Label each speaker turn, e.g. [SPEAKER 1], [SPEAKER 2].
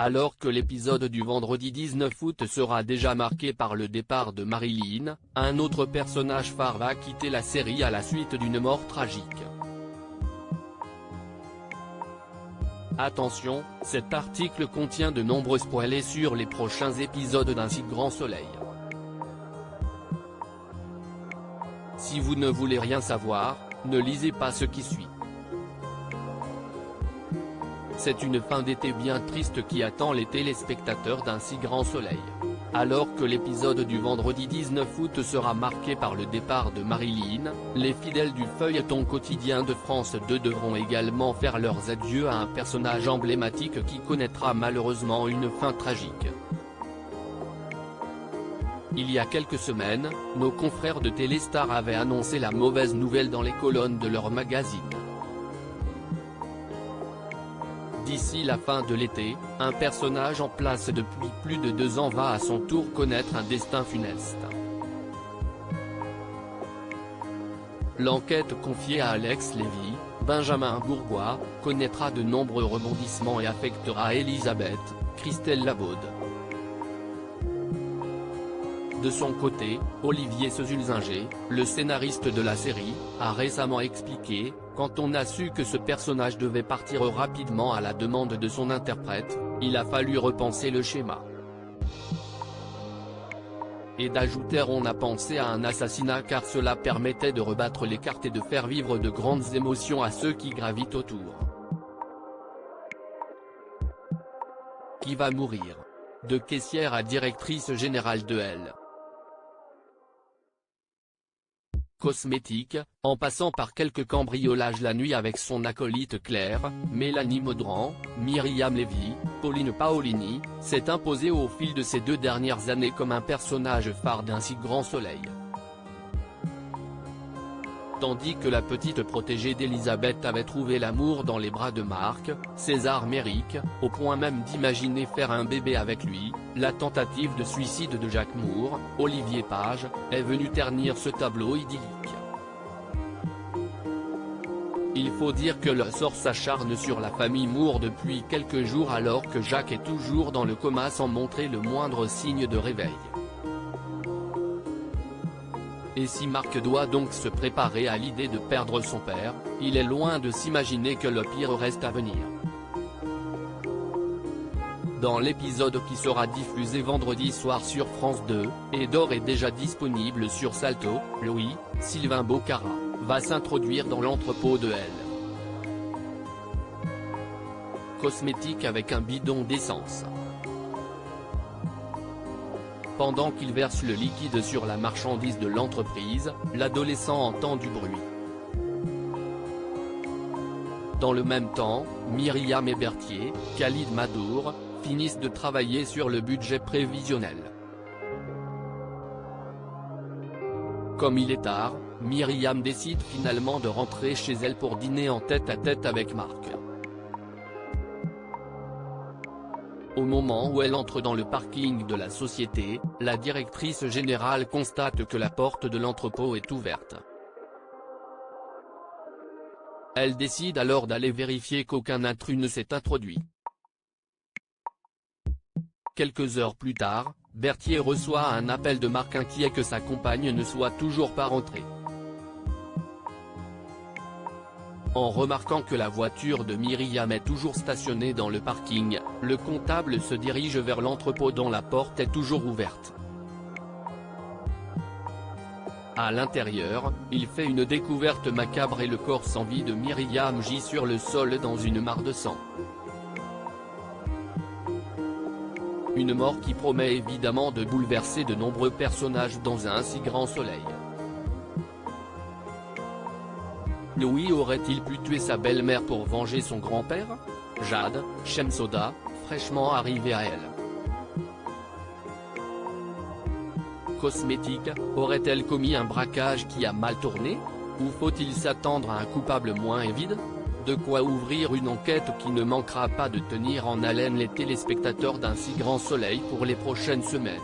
[SPEAKER 1] Alors que l'épisode du vendredi 19 août sera déjà marqué par le départ de Marilyn, un autre personnage phare va quitter la série à la suite d'une mort tragique. Attention, cet article contient de nombreux spoilers sur les prochains épisodes d'Un si grand soleil. Si vous ne voulez rien savoir, ne lisez pas ce qui suit. C'est une fin d'été bien triste qui attend les téléspectateurs d'Un si grand soleil. Alors que l'épisode du vendredi 19 août sera marqué par le départ de Marilyn, les fidèles du feuilleton quotidien de France 2 devront également faire leurs adieux à un personnage emblématique qui connaîtra malheureusement une fin tragique. Il y a quelques semaines, nos confrères de Téléstar avaient annoncé la mauvaise nouvelle dans les colonnes de leur magazine. D'ici la fin de l'été, un personnage en place depuis plus de 2 ans va à son tour connaître un destin funeste. L'enquête confiée à Alex Lévy, Benjamin Bourgois, connaîtra de nombreux rebondissements et affectera Elisabeth, Christelle Labaude. De son côté, Olivier Sezulzinger, le scénariste de la série, a récemment expliqué: quand on a su que ce personnage devait partir rapidement à la demande de son interprète, il a fallu repenser le schéma. Et d'ajouter: on a pensé à un assassinat car cela permettait de rebattre les cartes et de faire vivre de grandes émotions à ceux qui gravitent autour. Qui va mourir? De caissière à directrice générale de Elle. Cosmétique, en passant par quelques cambriolages la nuit avec son acolyte Claire, Mélanie Maudran, Myriam Lévy, Pauline Paolini, s'est imposée au fil de ces 2 dernières années comme un personnage phare d'Un si grand soleil. Tandis que la petite protégée d'Elisabeth avait trouvé l'amour dans les bras de Marc, César Méric, au point même d'imaginer faire un bébé avec lui, la tentative de suicide de Jacques Moore, Olivier Page, est venue ternir ce tableau idyllique. Il faut dire que le sort s'acharne sur la famille Moore depuis quelques jours alors que Jacques est toujours dans le coma sans montrer le moindre signe de réveil. Et si Marc doit donc se préparer à l'idée de perdre son père, il est loin de s'imaginer que le pire reste à venir. Dans l'épisode qui sera diffusé vendredi soir sur France 2, et d'ores et déjà disponible sur Salto, Louis, Sylvain Bocara, va s'introduire dans l'entrepôt de Elle. Cosmétique avec un bidon d'essence. Pendant qu'il verse le liquide sur la marchandise de l'entreprise, l'adolescent entend du bruit. Dans le même temps, Myriam et Berthier, Khalid Madour, finissent de travailler sur le budget prévisionnel. Comme il est tard, Myriam décide finalement de rentrer chez elle pour dîner en tête-à-tête avec Marc. Au moment où elle entre dans le parking de la société, la directrice générale constate que la porte de l'entrepôt est ouverte. Elle décide alors d'aller vérifier qu'aucun intrus ne s'est introduit. Quelques heures plus tard, Berthier reçoit un appel de Marc inquiet que sa compagne ne soit toujours pas rentrée. En remarquant que la voiture de Myriam est toujours stationnée dans le parking, le comptable se dirige vers l'entrepôt dont la porte est toujours ouverte. À l'intérieur, il fait une découverte macabre et le corps sans vie de Myriam gît sur le sol dans une mare de sang. Une mort qui promet évidemment de bouleverser de nombreux personnages dans Un si grand soleil. Louis aurait-il pu tuer sa belle-mère pour venger son grand-père? Jade, Shemsoda, fraîchement arrivée à Elle. Cosmétique, aurait-elle commis un braquage qui a mal tourné? Ou faut-il s'attendre à un coupable moins évide? De quoi ouvrir une enquête qui ne manquera pas de tenir en haleine les téléspectateurs d'Un si grand soleil pour les prochaines semaines.